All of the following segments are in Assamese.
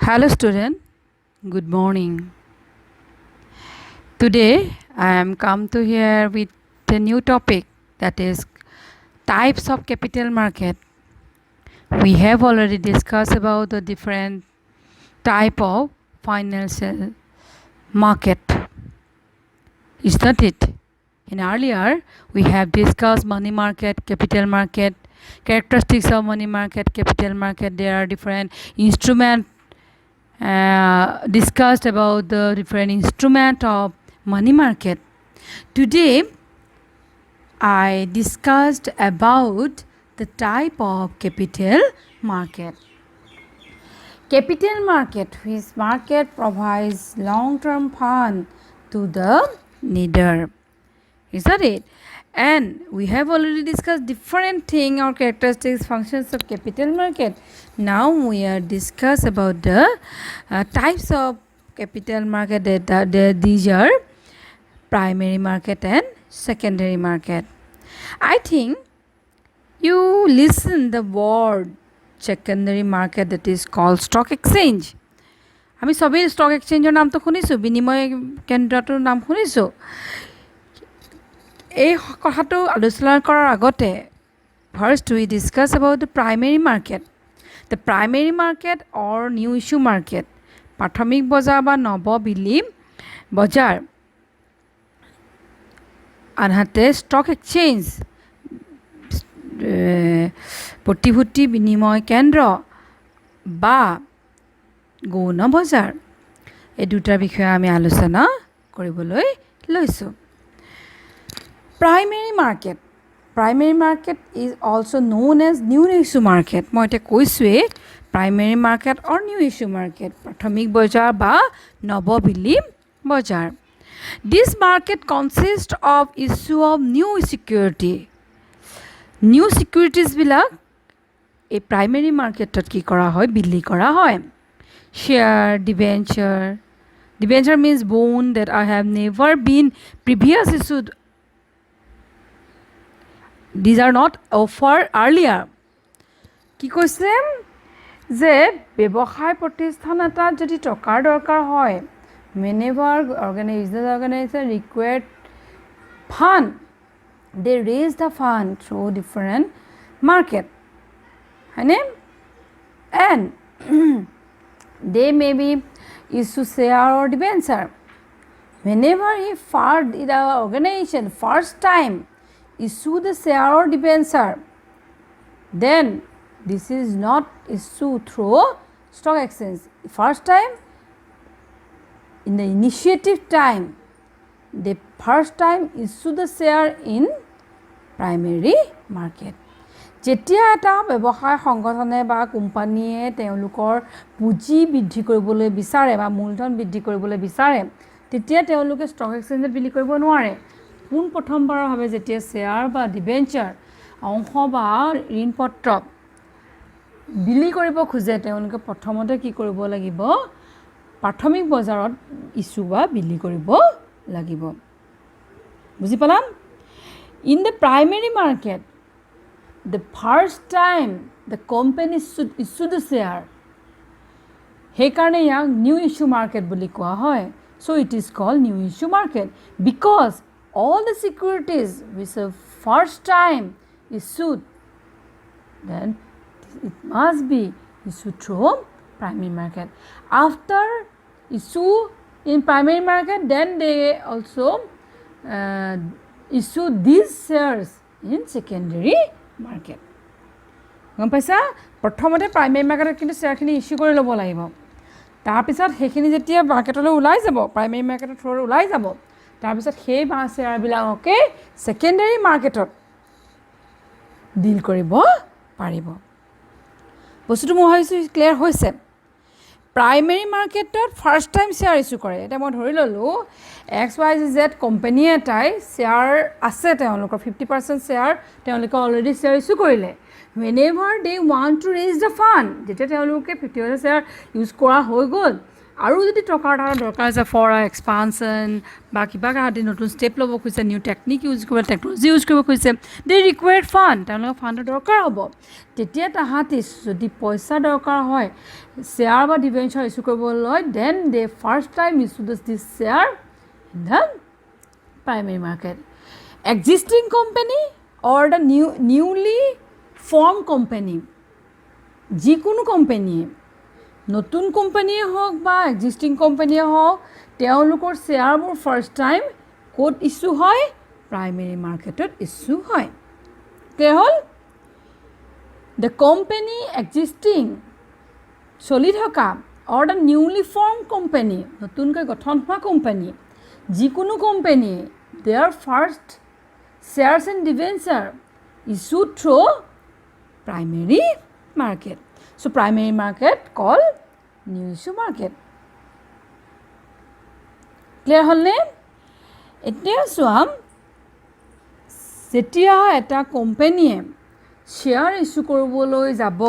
Hello student, good morning. Today I am come to here with a new topic, that is types of capital market. We have already discussed about the different type of financial market. Is that it? In earlier we have discussed money market, capital market, characteristics of money market, capital market. There are different instruments discussed about the different instrument of money market. Today I discussed about the type of capital market. Capital market, which market provides long-term fund to the needer. Is that it? And we have already discussed different things or characteristics, functions of capital market. Now we are discuss about the types of capital market. These are primary market and secondary market. I think you listen the word secondary market, that is called stock exchange. আমি সবেই stock exchangeৰ নামটো শুনিছোঁ, বিনিময় কেন্দ্ৰটোৰ নাম শুনিছোঁ। এই কথাটো আলোচনা কৰাৰ আগতে first we discuss about the primary market. The primary market or new issue market, প্ৰাথমিক বজাৰ বা নৱবিলি বজাৰ, আনহাতে ষ্টক এক্সচেঞ্জ প্ৰতিভূতি বিনিময় কেন্দ্ৰ বা গৌণ বজাৰ, এই দুটাৰ বিষয়ে আমি আলোচনা কৰিবলৈ লৈছোঁ। Primary market. Primary market is also known as new issue market. মই এতিয়া কৈছোঁৱেই primary market or new issue market, প্ৰাথমিক বজাৰ বা নৱবিলি বজাৰ. This market consists of issue of new security. New securities বিলাক এই primary marketত কি কৰা হয়, বিলি কৰা হয়. Share, debenture. Debenture means bond that I have never been previous issued. These are not offered earlier. কি কৈছে যে ব্যৱসায় প্ৰতিষ্ঠান এটা যদি টকাৰ দৰকাৰ হয়, whenever organization required fund, they raise the fund through different market. And they may be issue share or debenture. Whenever the organization first time issue the share or debenture, then this is not issued through stock exchange. First time, in the initiative time, they first time issue the share in primary market. যেতিয়া এটা ব্যৱসায় সংগঠনে বা কোম্পানীয়ে তেওঁলোকৰ পুঁজি বৃদ্ধি কৰিবলৈ বিচাৰে বা মূলধন বৃদ্ধি কৰিবলৈ বিচাৰে, তেতিয়া তেওঁলোকে ষ্টক এক্সচেঞ্জত বিলি কৰিব নোৱাৰে। পোন প্ৰথমবাৰৰ ভাৱে যেতিয়া শ্বেয়াৰ বা ডিবেঞ্চাৰ, অংশ বা ঋণপত্ৰ বিলি কৰিব খোজে, তেওঁলোকে প্ৰথমতে কি কৰিব লাগিব, প্ৰাথমিক বজাৰত ইছ্যু বা বিলি কৰিব লাগিব। বুজি পালাম? In the primary market, the first time the company should issue the share, সেইকাৰণে ইয়াক নিউ ইছ্যু মাৰ্কেট বুলি কোৱা হয়. So it is called new issue market because all the securities which are first time issued, then it must be issued through primary market. After issue in primary market, then they also issue these shares in secondary market. গম পাইছা? প্ৰথমতে প্ৰাইমেৰী মাৰ্কেটত কিন্তু শ্বেয়াৰখিনি ইছ্যু কৰি ল'ব লাগিব। তাৰপিছত সেইখিনি যেতিয়া মাৰ্কেটলৈ ওলাই যাব, প্ৰাইমেৰী মাৰ্কেটৰ থ্ৰুৰে ওলাই যাব, তাৰপিছত সেই শ্বেয়াৰবিলাককে ছেকেণ্ডেৰী মাৰ্কেটত ডিল কৰিব পাৰিব। বস্তুটো মই ভাবিছোঁ ক্লিয়াৰ হৈছে। প্ৰাইমেৰী মাৰ্কেটত ফাৰ্ষ্ট টাইম শ্বেয়াৰ ইছ্যু কৰে। এতিয়া মই ধৰি ল'লোঁ XYZ কোম্পানী এটাই শ্বেয়াৰ আছে, তেওঁলোকৰ 50% শ্বেয়াৰ তেওঁলোকে অলৰেডি শ্বেয়াৰ ইছ্যু কৰিলে। whenever they want to raise the fund, যেতিয়া তেওঁলোকে 50% শ্বেয়াৰ ইউজ কৰা হৈ গ'ল আৰু যদি টকাৰ দৰকাৰ আছে ফৰ এক্সপানশ্যন বা কিবা কাহাঁতি নতুন ষ্টেপ ল'ব খুজিছে নিউ টেকনিক ইউজ কৰিব টেকন'লজি ইউজ কৰিব খুজিছে দে ৰিকুৱাৰ্ড ফাণ্ড তেওঁলোকৰ ফাণ্ডৰ দৰকাৰ হ'ব তেতিয়া তাহাঁতি যদি পইচা দৰকাৰ হয় শ্বেয়াৰ বা ডিবেঞ্চাৰ ইছ্যু কৰিবলৈ then they first time issue this share in the primary market existing company or the newly form company যিকোনো কোম্পানীয়ে নতুন কোম্পানীয়ে হওক বা এক্সিষ্টিং কোম্পানীয়ে হওক তেওঁলোকৰ শ্বেয়াৰবোৰ ফাৰ্ষ্ট টাইম ক'ত ইছ্যু হয় প্ৰাইমেৰী মাৰ্কেটত ইছ্যু হয় ক্লিয়াৰ হ'ল দ্য কোম্পানী এক্সিষ্টিং চলি থকা or the newly form company নতুনকৈ গঠন হোৱা কোম্পানী যিকোনো কোম্পানীয়ে their first shares and debenture issue through primary market. So primary market called new issue market. Clear হল নে এতিয়া সোয়াম যেতিয়া এটা কোম্পানীয়ে শেয়াৰ ইস্যু কৰিবলৈ যাব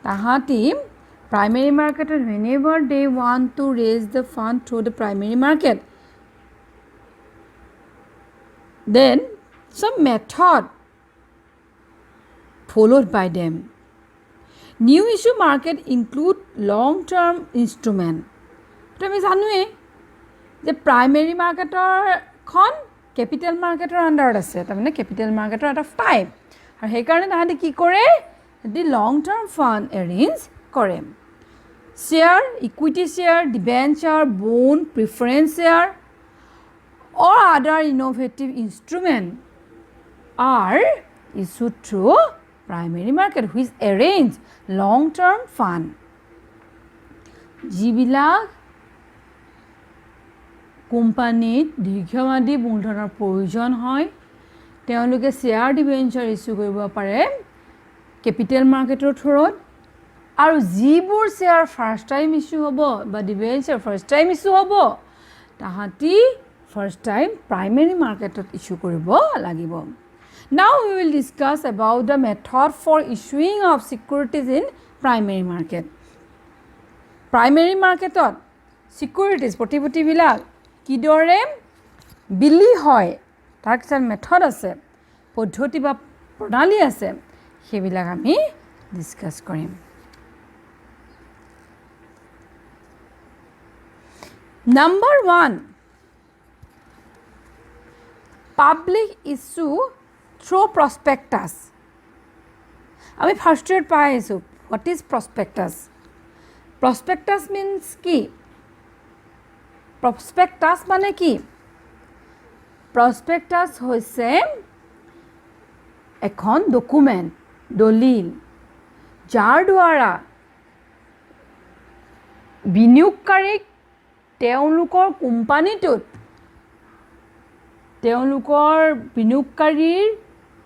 তাহাঁতি primary market whenever they want to raise the fund through the primary market then some method followed by them new issue market include long term instrument তো আমি জানোৱেই যে প্ৰাইমেৰী মাৰ্কেটৰখন কেপিটেল মাৰ্কেটৰ আণ্ডাৰত আছে তাৰমানে কেপিটেল মাৰ্কেটৰ এটা টাইপ আৰু সেইকাৰণে তাহাঁতে কি কৰে the long term fund arrange কৰে share equity share debenture bond preference share or other innovative instrument are issued through primary market which arrange long term fund যিবিলাক কোম্পানীত দীৰ্ঘম্যাদী মূলধনৰ প্ৰয়োজন হয় তেওঁলোকে শ্বেয়াৰ ডিবেঞ্চাৰ ইছ্যু কৰিব পাৰে কেপিটেল মাৰ্কেটৰ থ্ৰুত আৰু যিবোৰ শ্বেয়াৰ ফাৰ্ষ্ট টাইম ইছ্যু হ'ব বা ডিবেঞ্চাৰ ফাৰ্ষ্ট টাইম ইছ্যু হ'ব তাহাঁতি ফাৰ্ষ্ট টাইম প্ৰাইমেৰী মাৰ্কেটত ইছ্যু কৰিব লাগিব Now we will discuss about the method for issuing of securities in primary market. Primary market securities প্ৰতিভূতি বিলাক কিদৰে বিলি হয় তাৰ কিছু মেথড আছে পদ্ধতি বা প্ৰণালী আছে সেইবিলাক আমি ডিসকাস কৰিম Number 1 Public issue through prospectus. আমি ফার্স্ট ইয়ার পাই আছো what is prospectus prospectus means কি prospectus মানে কি prospectus হৈছে এখন ডকুমেন্ট দলিল যাৰ দ্বাৰা বিনিয়োগকাৰীক তেওঁলোকৰ কোম্পানীটোত তেওঁলোকৰ বিনিয়োগকাৰীৰ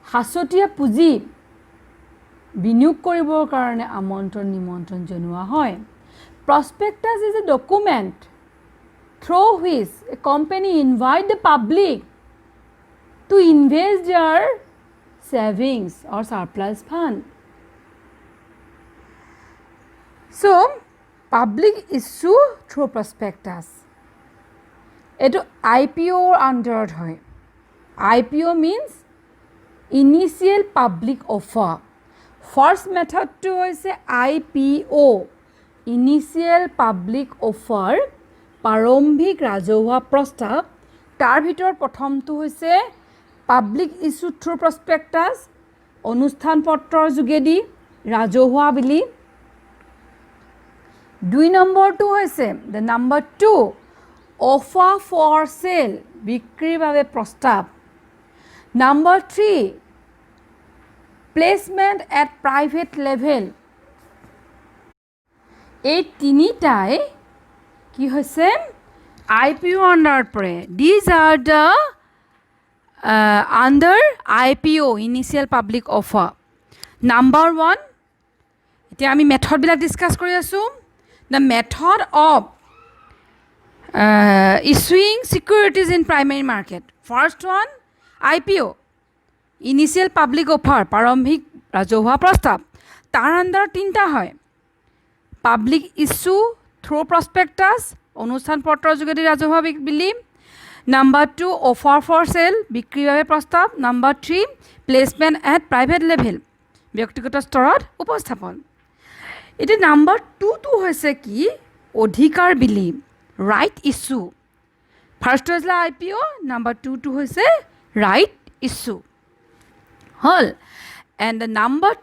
হাসতীয়া পুঁজি বিনিয়োগ কৰিবৰ কাৰণে আমন্ত্ৰণ নিমন্ত্ৰণ জনোৱা হয় prospectus is a document through which a company invite the public to invest their savings or surplus fund so public issue through prospectus eto IPO under hoy IPO means initial public offer first method to hoise IPO initial public offer প্ৰাৰম্ভিক ৰাজহুৱা প্ৰস্তাৱ তাৰ ভিতৰ প্ৰথমটো হৈছে পাব্লিক ইস্যু থ্ৰু প্ৰসপেক্টাস অনুষ্ঠান পত্ৰৰ যোগেদি ৰাজহুৱা বিলি 2 নম্বৰটো হৈছে the number 2 offer for sale বিক্ৰীৰ বাবে প্ৰস্তাৱ number 3 placement at private level এই তিনিটাই কি হৈছে IPO আন্ডাৰ পৰে these are the under IPO initial public offer number 1 এতিয়া আমি মেথড বিলাক ডিসকাস কৰি আছো the method of issuing securities in primary market first one IPO initial public offer প্ৰাৰম্ভিক ৰাজহুৱা প্ৰস্তাৱ তাৰ আন্ডাৰ তিনটা হয় public issue থ্ৰু প্ৰস্পেক্টাছ অনুষ্ঠান পত্ৰৰ যোগেদি ৰাজহুৱা বিলি নাম্বাৰ 2 অফাৰ ফৰ চেল বিক্ৰীৰ বাবে প্ৰস্তাৱ number 3 placement at private level ব্যক্তিগত স্তৰত উপস্থাপন এতিয়া নাম্বাৰ 2টো হৈছে কি অধিকাৰ বিলি ৰাইট ইছ্যু ফাৰ্ষ্টটো হৈছিলে IPO নাম্বাৰ 2টো হৈছে ৰাইট ইছ্যু হ'ল এণ্ড দ্য নাম্বাৰ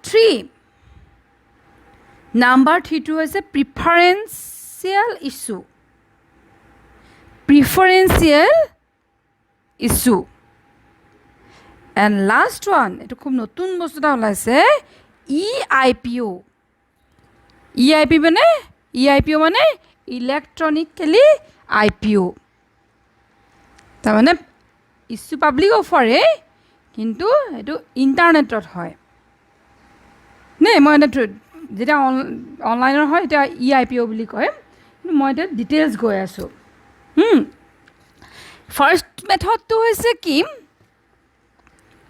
3টো হৈছে প্ৰিফাৰেঞ্চিয়েল ইছ্যু এণ্ড লাষ্ট ওৱান এইটো খুব নতুন বস্তু এটা ওলাইছে EIPO মানে ইলেক্ট্ৰনিকেলি IPO তাৰমানে ইছ্যু পাব্লিক অফাৰে কিন্তু এইটো ইণ্টাৰনেটত হয় নে মই যেতিয়া অনলাইনৰ হয় এতিয়া EIPO বুলি কয় কিন্তু মই এতিয়া ডিটেইলছ গৈ আছোঁ ফাৰ্ষ্ট মেথডটো হৈছে কি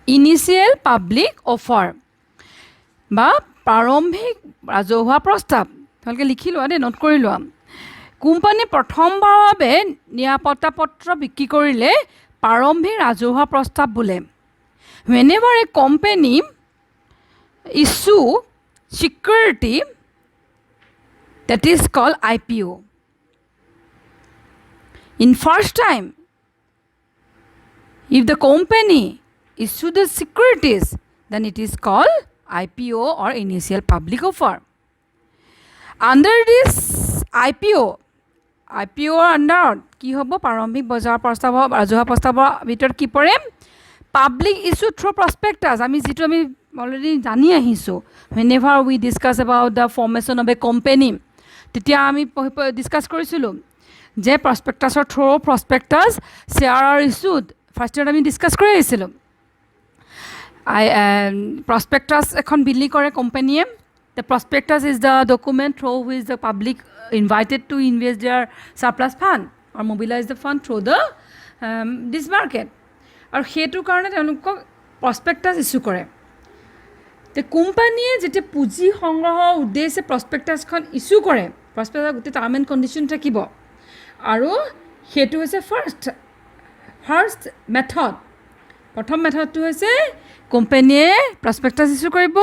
ইনিচিয়েল পাব্লিক অফাৰ বা প্ৰাৰম্ভিক ৰাজহুৱা প্ৰস্তাৱ তোমালোকে লিখি লোৱা দেই নোট কৰি লোৱা কোম্পানী প্ৰথমবাৰৰ বাবে নিৰাপত্তা পত্ৰ বিক্ৰী কৰিলে প্ৰাৰম্ভিক ৰাজহুৱা প্ৰস্তাৱ বোলে whenever a company issue security that is called IPO in first time if the company issue the securities then it is called IPO or initial public offer under this IPO under কি হ'ব প্ৰাৰম্ভিক বজাৰ প্ৰস্তাৱ ৰাজহুৱা প্ৰস্তাৱৰ ভিতৰত কি পৰে পাব্লিক ইছ্যু থ্ৰু প্ৰস্পেক্টাছ আমি যিটো আমি অলৰেডি জানি আহিছোঁ whenever we discuss about the formation of a company তেতিয়া আমি ডিছকাছ কৰিছিলোঁ যে প্ৰস্পেক্টাছৰ through prospectus share are issued first ইয়াৰত আমি ডিছকাছ কৰি আহিছিলোঁ প্ৰস্পেক্টাছ এখন বিলি কৰে কোম্পানীয়ে the prospectus is the document through which the public invited to invest their surplus fund or mobilize the fund through the this market আৰু সেইটো কাৰণে তেওঁলোকক প্ৰস্পেক্টাছ ইছ্যু কৰে তে কোম্পানীয়ে যেতিয়া পুঁজি সংগ্ৰহৰ উদ্দেশ্যে প্ৰস্পেক্টাছখন ইছ্যু কৰে প্ৰস্পেক্টাছৰ গোটেই টাৰ্ম এণ্ড কণ্ডিশ্যন থাকিব আৰু সেইটো হৈছে ফাৰ্ষ্ট মেথড প্ৰথম মেথডটো হৈছে কোম্পানীয়ে প্ৰস্পেক্টাছ ইছ্যু কৰিব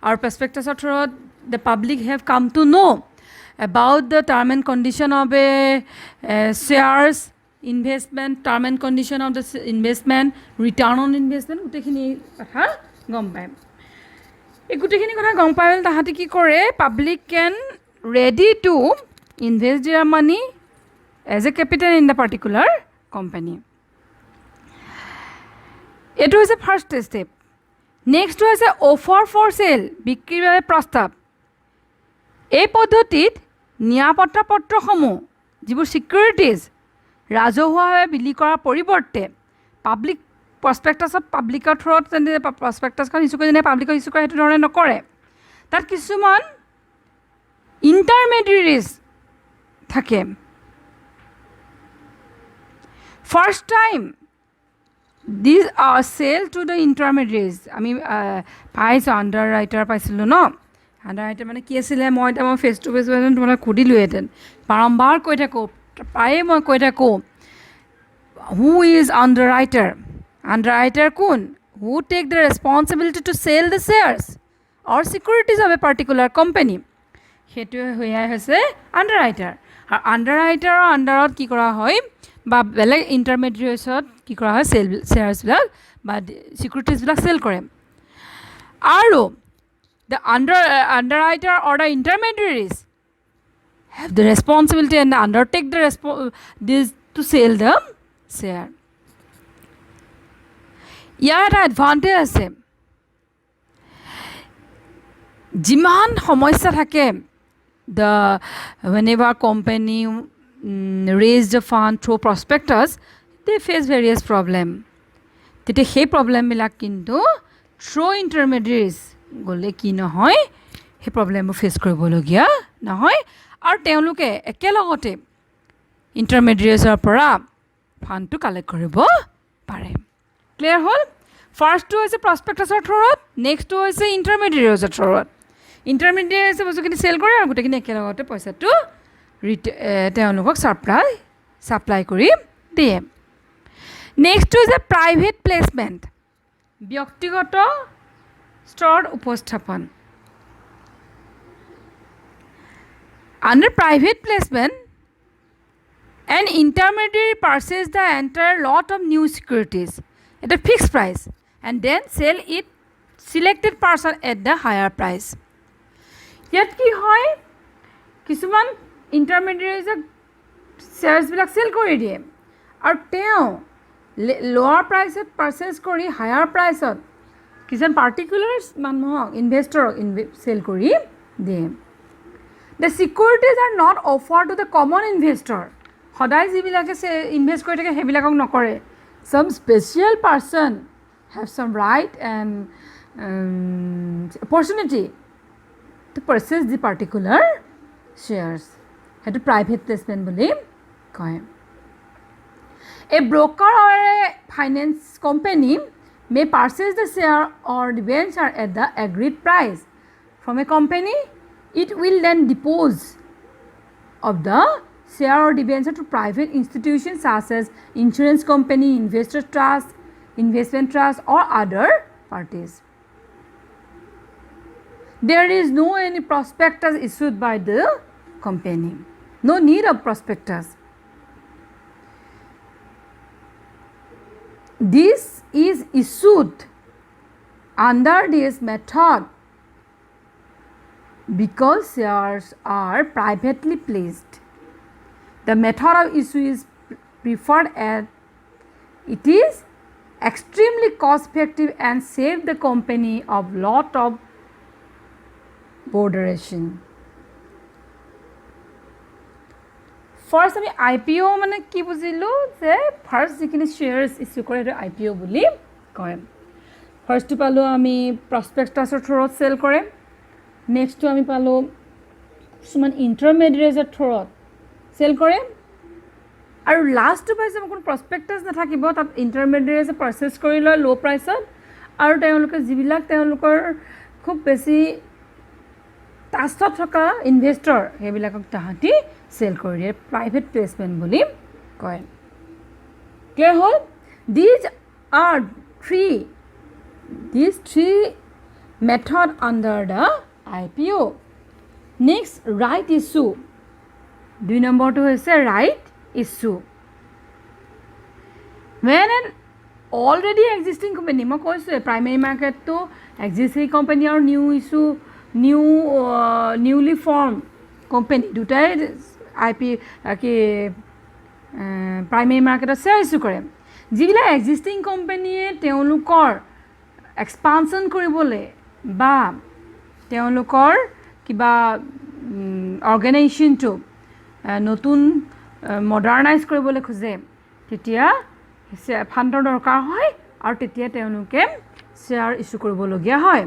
আৰু প্ৰস্পেক্টাছৰ থ্ৰুত the public have come to know' about the term and condition of a shares investment term and condition of the investment return on investment গোটেইখিনি কথা গম পায় এই গোটেইখিনি কথা গম পাই তাহাঁতে কি কৰে public can ready to invest their money as a capital in the particular company এইটো হৈছে ফাৰ্ষ্ট ষ্টেপ নেক্সটটো হৈছে অফাৰ ফৰ চেল বিক্ৰীৰ বাবে প্ৰস্তাৱ এই পদ্ধতিত নিৰাপত্তা পত্ৰসমূহ যিবোৰ ছিকিউৰিটিজ ৰাজহুৱাভাৱে বিলি কৰাৰ পৰিৱৰ্তে পাব্লিক প্ৰস্পেক্টাছত পাব্লিকৰ থ্ৰুত যেনে প্ৰস্পেক্টাছখন ইছ্যু কৰি যেনে পাব্লিকক ইছ্যু কৰে সেইটো ধৰণে নকৰে তাত কিছুমান ইণ্টাৰমেডিয়েৰিজ থাকে first time these are sell to the intermediaries আমি পাইছোঁ আণ্ডাৰ ৰাইটাৰ পাইছিলোঁ ন আণ্ডাৰ ৰাইটাৰ মানে কি আছিলে মই এতিয়া মই ফেচ টু ফেচ তোমালোকে সুধিলোঁহেঁতেন বাৰম্বাৰ কৈ থাকোঁ প্ৰায়ে মই কৈ থাকোঁ হু ইজ আণ্ডাৰ ৰাইটাৰ কোন who take the responsibility to sell the shares or securities of a particular company সেইটোৱে সেয়াই হৈছে আণ্ডাৰ ৰাইটাৰ আৰু আণ্ডাৰ ৰাইটাৰৰ আণ্ডাৰত কি কৰা হয় বা বেলেগ ইণ্টাৰমেডিয়েটছত কি কৰা হয় শ্বেয়াৰ্ছবিলাক বা ছিকিউৰিটিজবিলাক চেল কৰে আৰু the underwriter or the intermediaries have the responsibility and undertake this to sell the share. ইয়াৰ এটা এডভান্টেজ আছে যিমান সমস্যা থাকে the whenever company raise the fund through prospectus they face various problem তেতিয়া সেই প্ৰব্লেমবিলাক কিন্তু through intermediaries গ'লে কি নহয় সেই প্ৰব্লেমবোৰ ফেচ কৰিবলগীয়া নহয় আৰু তেওঁলোকে একেলগতে ইণ্টাৰমেডিয়েটছৰ পৰা ফাণ্ডটো কালেক্ট কৰিব পাৰে ক্লিয়াৰ হ'ল ফাৰ্ষ্টটো হৈছে প্ৰস্পেক্টাছৰ থ্ৰুত নেক্সটটো হৈছে ইণ্টাৰমেডিয়েটছৰ থ্ৰুত ইণ্টাৰমেডিয়েটছে বস্তুখিনি চেল কৰে আৰু গোটেইখিনি একেলগতে পইচাটো তেওঁলোকক ছাপ্লাই কৰি দিয়ে next is a private placement ব্যক্তিগত ষ্টৰত উপস্থাপন under private placement an intermediary purchase the entire lot of new securities at a fixed price and then sell it selected person at the higher price yet ki hoy kisuman intermediaries shares bilak sell kori die ar teo lower price at purchase kori higher price at kisan particulars manhok investor sell kori die The securities are not offered to the common investor. Hodai jibilake se invest kori thake hebilakok nokore. Some special person have some right and opportunity to purchase the particular shares. Hetu private placement boli koy. A broker or a finance company may purchase the share or debenture at the agreed price from a company. It will then dispose of the share or debenture to private institutions such as insurance company, investor trust, investment trust or other parties. There is no any prospectus issued by the company. No need of prospectus. This is issued under this method because shares are privately placed. The method of issue is preferred as it is extremely cost effective and save the company of lot of botheration. First আমি IPO মানে কি বুজিলো যে ফার্স্ট যিখিনি shares issue কৰে এটা IPO বুলি কয় ফাৰ্স্ট পালো আমি প্ৰসপেক্টাছৰ থ্ৰুত সেল কৰে নেক্সট আমি পালো কিছুমান ইন্টাৰমিডিয়েটৰ থ্ৰুত সেল কৰে আৰু লাষ্ট পাইছে কোন প্ৰসপেক্টাছ নাথাকিব তাত ইন্টাৰমিডিয়েটে প্ৰসেস কৰি লয় লো প্ৰাইছত আৰু তেওঁলোকে যিবিলাক তেওঁলোকৰ খুব বেছি টাস্কত থকা ইনভেষ্টৰ সেইবিলাকক তাহাঁতি সেল কৰি দিয়ে প্ৰাইভেট প্লেচমেণ্ট বুলি কয় ক্লিয়াৰ হ'ল these three method under the IPO. Next, right issue. 2 number to is a right issue. When an already existing company, ma koi se primary market to existing company or new issue, newly formed company. Dutai primary market share issue kore. Jibila existing company teolukor expansion koribole ba তেওঁলোকৰ কিবা অৰ্গেনাইজেশ্যনটো নতুন মডাৰ্নাইজ কৰিবলৈ খোজে তেতিয়া ফাণ্ডৰ দৰকাৰ হয় আৰু তেতিয়া তেওঁলোকে শ্বেয়াৰ ইস্যু কৰিবলগীয়া হয়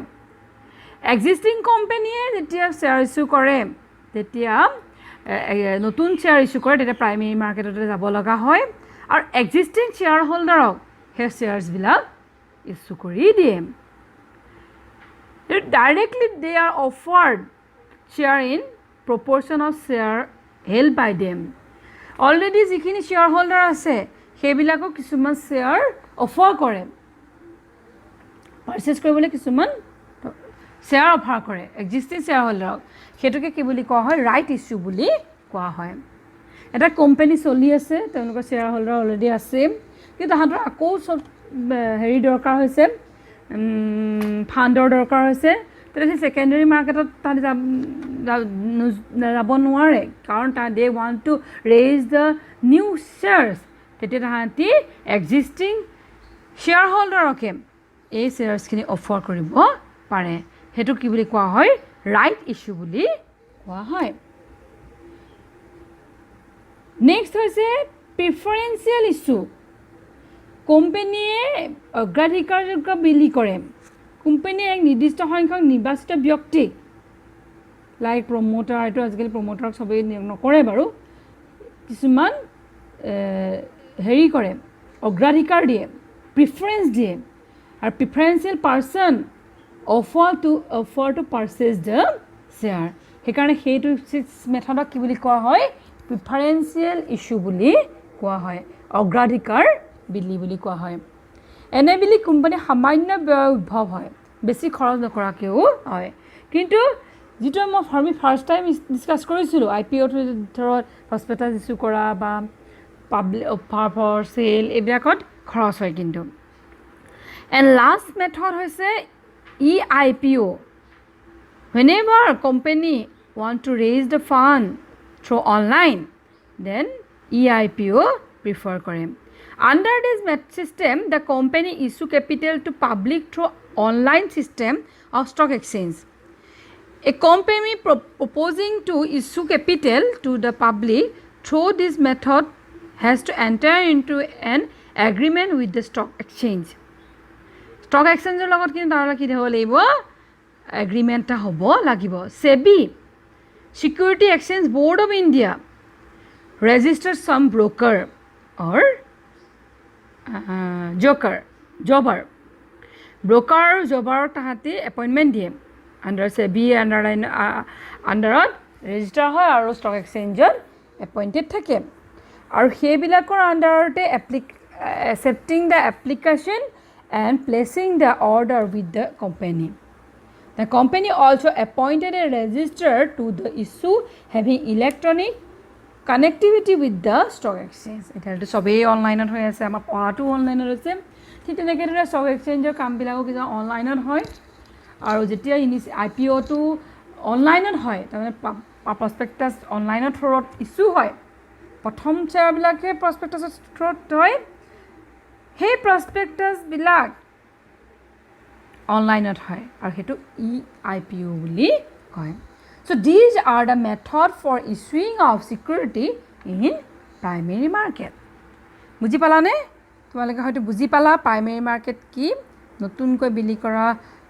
এক্সিষ্টিং কোম্পানীয়ে যেতিয়া শ্বেয়াৰ ইস্যু কৰে তেতিয়া নতুন শ্বেয়াৰ ইস্যু কৰে তেতিয়া প্ৰাইমেৰী মাৰ্কেটতে যাব লগা হয় আৰু এক্সিষ্টিং শ্বেয়াৰ হোল্ডাৰক সেই শ্বেয়াৰ্ছবিলাক ইস্যু কৰি দিয়ে Directly they are offered share in proportion of share held by them. Already যিখিনি shareholder আছে সেইবিলাকক কিছুমান share offer কৰে purchase কৰিবলৈ কিছুমান share offer কৰে existing shareholder হেতুকে কি বুলি কোৱা হয় right issue বুলি কোৱা হয় এটা কোম্পানী চলি আছে তেওঁলোকৰ shareholder already আছে কিন্তু তাহাঁতৰ আকৌ হেৰি দৰকাৰ হৈছে ফাণ্ডৰ দৰকাৰ হৈছে তেতিয়া সেকেন্ডাৰী মাৰ্কেটত তাতে যাব নোৱাৰে কাৰণ they want to raise the new shares তেতিয়া তাহাঁতি existing shareholderকে এই sharesখিনি অফাৰ কৰিব পাৰে হেতু কি বুলি কোৱা হয় right issue বুলি কোৱা হয় নেক্সট হৈছে preferential issue কোম্পানীয়ে অগ্ৰাধিকাৰযোগ্য বিলি কৰে কোম্পানীয়ে এক নিৰ্দিষ্ট সংখ্যক নিৰ্বাচিত ব্যক্তি লাইক প্ৰমোটাৰ এটো আজিকালি প্ৰমোটাৰক সবেই নকৰে বাৰু কিছুমান হেৰি কৰে অগ্ৰাধিকাৰ দিয়ে প্ৰিফাৰেন্স দিয়ে আৰু প্ৰিফাৰেন্সিয়েল person offer to purchase the share সেইকাৰণে সেইটো মেথডক কি বুলি কোৱা হয় প্ৰিফাৰেন্সিয়েল ইস্যু বুলি কোৱা হয় অগ্ৰাধিকাৰ বিলি বুলি কোৱা হয় এনে বিলি কোম্পানী সামান্য ব্যয় উদ্ভৱ হয় বেছি খৰচ নকৰাকেও হয় কিন্তু যেটো মই ফাৰ্স্ট টাইম ডিসকাস কৰিছিলো আইপিও ধৰত প্ৰসপেক্টাছ ইস্যু কৰা বা পাব্লিক অফাৰ ফৰ সেল এবিলাকত খৰচ হয় কিন্তু and last method hoise EIPO whenever company want to raise the fund through online then EIPO prefer kore under this system the company issue capital to public through online system of stock exchange a company proposing to issue capital to the public through this method has to enter into an agreement with the stock exchange stock exchange লগত কিন্তু তারা কি হ'ব লাগিব agreement টা হ'ব লাগিব SEBI Security Exchange Board of India registered some broker or jobber তাহাঁতি appointment দিয়ে under SEBI under register হয় আৰু stock exchange appointed থাকে আৰু সেইবিলাকৰ আন্ডাৰতে accepting the application and placing the order with the company. The company also appointed a register to the issue having electronic connectivity with the stock exchange. It has to sobe online at hoye ase amar patu online at ase thik teneke dore stock exchange er kam bilago kiza online at hoy aru jetia IPO to online at hoy tamane prospectus online at through issue hoy prothom share bilake prospectus through hoy hey prospectus বিলাক online at hoy ar hetu EIPO buli koy so these are the method for issuing of security in primary market বুজি পালা নে তোমালোকে হয়তো বুজি পালা primary market কি নতুন কই বিলি কৰা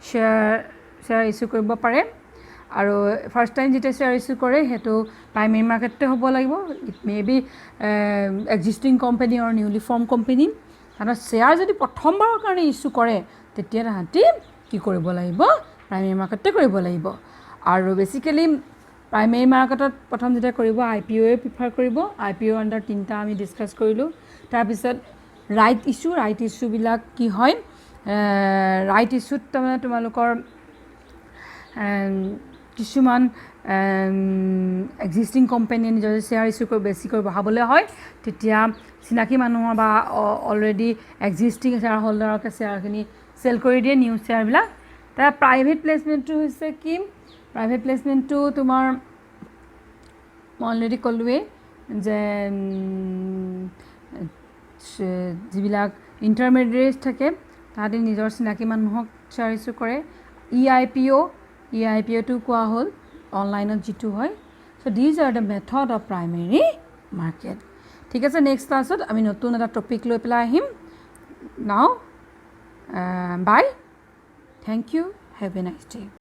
share issue কৰিব পাৰে আৰু ফাৰ্স্ট টাইম যেটা share issue কৰে হেতু primary market তে হ'ব লাগিব it may be existing company or newly formed company তারা শেয়ার যদি প্ৰথমবাৰৰ কাৰণে ইস্যু কৰে তেতিয়া তাহাঁতি কি কৰিব লাগিব প্ৰাইমেৰী মাৰ্কেটতে কৰিব লাগিব আৰু বেসিক্যালি প্ৰাইমেৰী মাৰ্কেটত প্ৰথম যেটা কৰিব IPO প্ৰিফাৰ কৰিব IPO আন্ডাৰ তিনটা আমি ডিসকাস কৰিলো তাৰ পিছত ৰাইট ইস্যু বিলাক কি হয় ৰাইট ইস্যুত তোমালোকৰ কিছুমান existing company নিজৰ share issue কৰি বেছি কৰি বহাবলে হয় তেতিয়া চিনাকি মানুহ বা already existing shareholder কে share খিনি sell কৰি দিয়ে নিউ share বিলাক তাৰ private placement টো হৈছে কি private placement টো তোমাৰ already কলৱে যে যিবিলাক intermediaries থাকে তাহাঁতি নিজৰ চিনাকি মানুহক share issue কৰে EIPO টো কোৱা হ'ল online G2 hoy so these are the method of primary market ঠিক আছে next class ত আমি নতুন এটা টপিক লৈ পেলাই আহিম now bye thank you have a nice day